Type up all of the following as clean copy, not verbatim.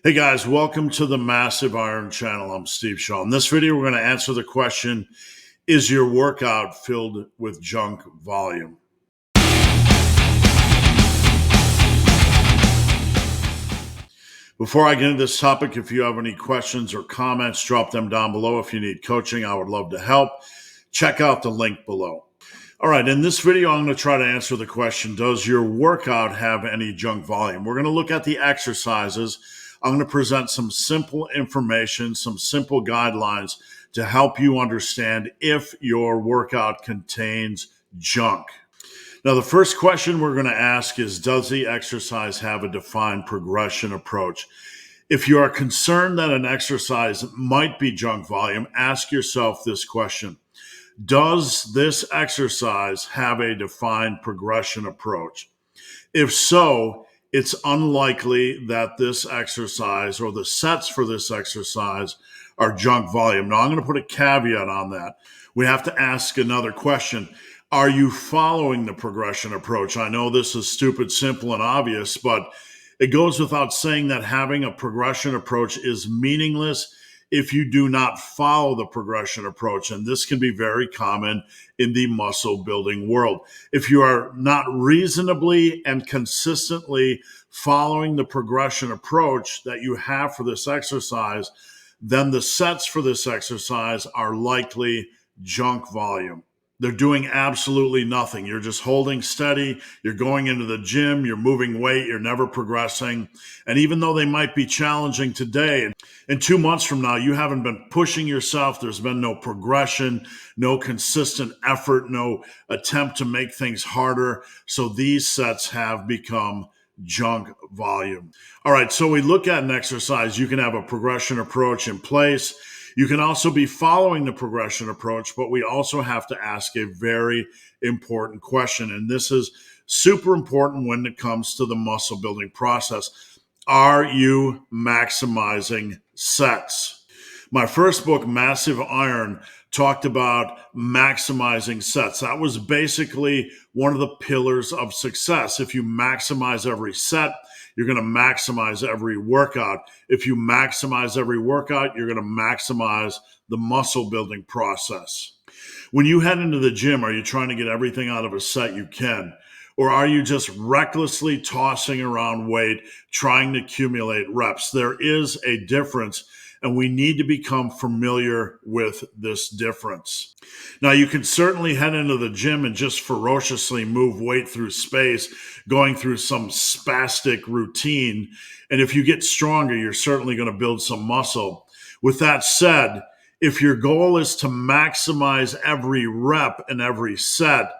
Hey guys, welcome to the Massive Iron channel. I'm Steve Shaw. In this video, we're going to answer the question, is your workout filled with junk volume? Before I get into this topic, if you have any questions or comments, drop them down below. If you need coaching, I would love to help. Check out the link below. All right, in this video, I'm going to try to answer the question, does your workout have any junk volume? We're going to look at the exercises. I'm going to present some simple information, some simple guidelines to help you understand if your workout contains junk. Now, the first question we're going to ask is, does the exercise have a defined progression approach? If you are concerned that an exercise might be junk volume, ask yourself this question. Does this exercise have a defined progression approach? If so, it's unlikely that this exercise or the sets for this exercise are junk volume. Now, I'm going to put a caveat on that. We have to ask another question. Are you following the progression approach? I know this is stupid, simple, and obvious, but it goes without saying that having a progression approach is meaningless if you do not follow the progression approach. And this can be very common in the muscle building world. If you are not reasonably and consistently following the progression approach that you have for this exercise, then the sets for this exercise are likely junk volume. They're doing absolutely nothing. You're just holding steady. You're going into the gym. You're moving weight. You're never progressing. And even though they might be challenging today, in 2 months from now, you haven't been pushing yourself. There's been no progression, no consistent effort, no attempt to make things harder. So these sets have become junk volume. All right, so we look at an exercise. You can have a progression approach in place. You can also be following the progression approach, but we also have to ask a very important question. And this is super important when it comes to the muscle building process. Are you maximizing sets? My first book, Massive Iron, talked about maximizing sets. That was basically one of the pillars of success. If you maximize every set, you're going to maximize every workout. If you maximize every workout, you're going to maximize the muscle building process. When you head into the gym, are you trying to get everything out of a set you can? Or are you just recklessly tossing around weight, trying to accumulate reps? There is a difference, and we need to become familiar with this difference. Now, you can certainly head into the gym and just ferociously move weight through space, going through some spastic routine. And if you get stronger, you're certainly going to build some muscle. With that said, if your goal is to maximize every rep and every set,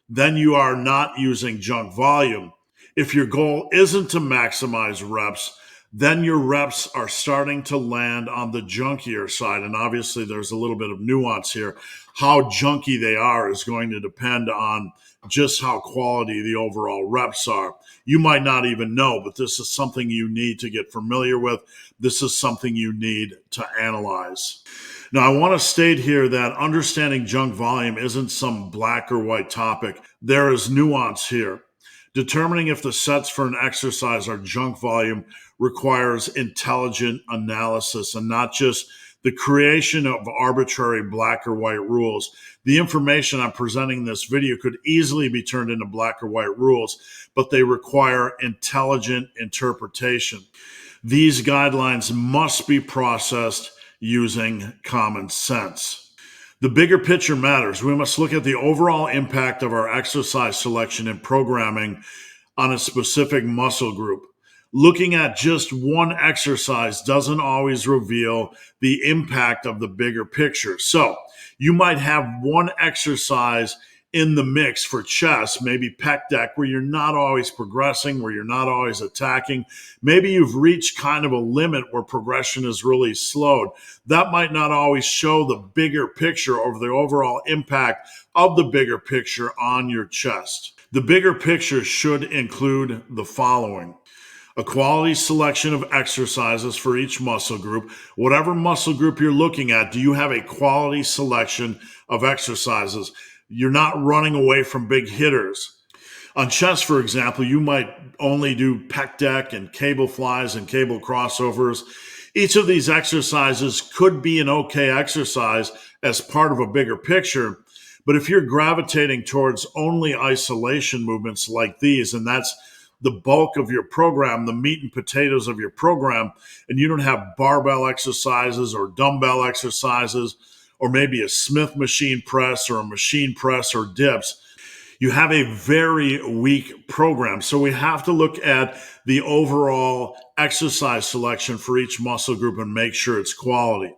then you are not using junk volume. If your goal isn't to maximize reps, then your reps are starting to land on the junkier side. And obviously there's a little bit of nuance here. How junky they are is going to depend on just how quality the overall reps are. You might not even know, but this is something you need to get familiar with. This is something you need to analyze. Now, I want to state here that understanding junk volume isn't some black or white topic. There is nuance here. Determining if the sets for an exercise are junk volume requires intelligent analysis and not just the creation of arbitrary black or white rules. The information I'm presenting in this video could easily be turned into black or white rules, but they require intelligent interpretation. These guidelines must be processed using common sense. The bigger picture matters. We must look at the overall impact of our exercise selection and programming on a specific muscle group. Looking at just one exercise doesn't always reveal the impact of the bigger picture. So you might have one exercise in the mix for chest, maybe pec deck, where you're not always progressing, where you're not always attacking. Maybe you've reached kind of a limit where progression is really slowed. That might not always show the bigger picture or the overall impact of the bigger picture on your chest. The bigger picture should include the following: a quality selection of exercises for each muscle group. Whatever muscle group you're looking at, do you have a quality selection of exercises? You're not running away from big hitters. On chest, for example, you might only do pec deck and cable flies and cable crossovers. Each of these exercises could be an okay exercise as part of a bigger picture. But if you're gravitating towards only isolation movements like these, and that's the bulk of your program, the meat and potatoes of your program, and you don't have barbell exercises or dumbbell exercises, or maybe a Smith machine press or a machine press or dips, you have a very weak program. So we have to look at the overall exercise selection for each muscle group and make sure it's quality.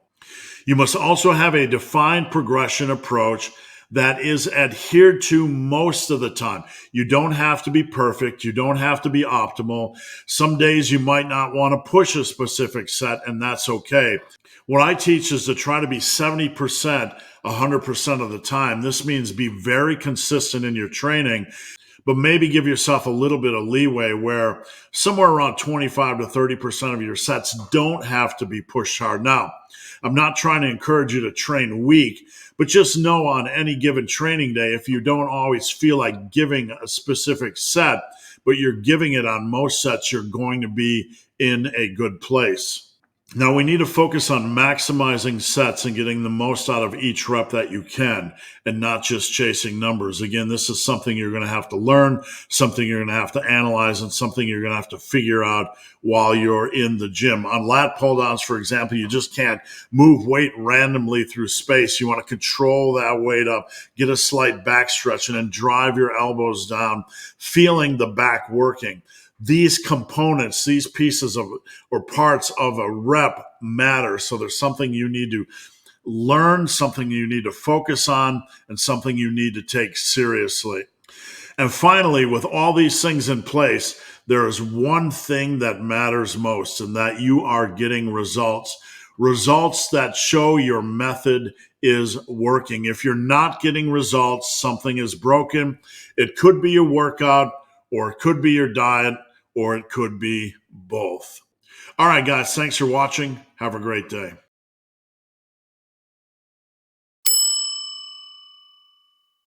You must also have a defined progression approach that is adhered to most of the time. You don't have to be perfect. You don't have to be optimal. Some days you might not want to push a specific set, and that's okay. What I teach is to try to be 70%, 100% of the time. This means be very consistent in your training, but maybe give yourself a little bit of leeway where somewhere around 25 to 30% of your sets don't have to be pushed hard. Now, I'm not trying to encourage you to train weak, but just know on any given training day, if you don't always feel like giving a specific set, but you're giving it on most sets, you're going to be in a good place. Now, we need to focus on maximizing sets and getting the most out of each rep that you can and not just chasing numbers. Again, this is something you're going to have to learn, something you're going to have to analyze, and something you're going to have to figure out while you're in the gym. On lat pull downs, for example, you just can't move weight randomly through space. You want to control that weight up, get a slight back stretch, and then drive your elbows down, feeling the back working. These components, these pieces of or parts of a rep matter. So there's something you need to learn, something you need to focus on, and something you need to take seriously. And finally, with all these things in place, there is one thing that matters most, and that you are getting results. Results that show your method is working. If you're not getting results, something is broken. It could be your workout, or it could be your diet, or it could be both. All right, guys, thanks for watching. Have a great day.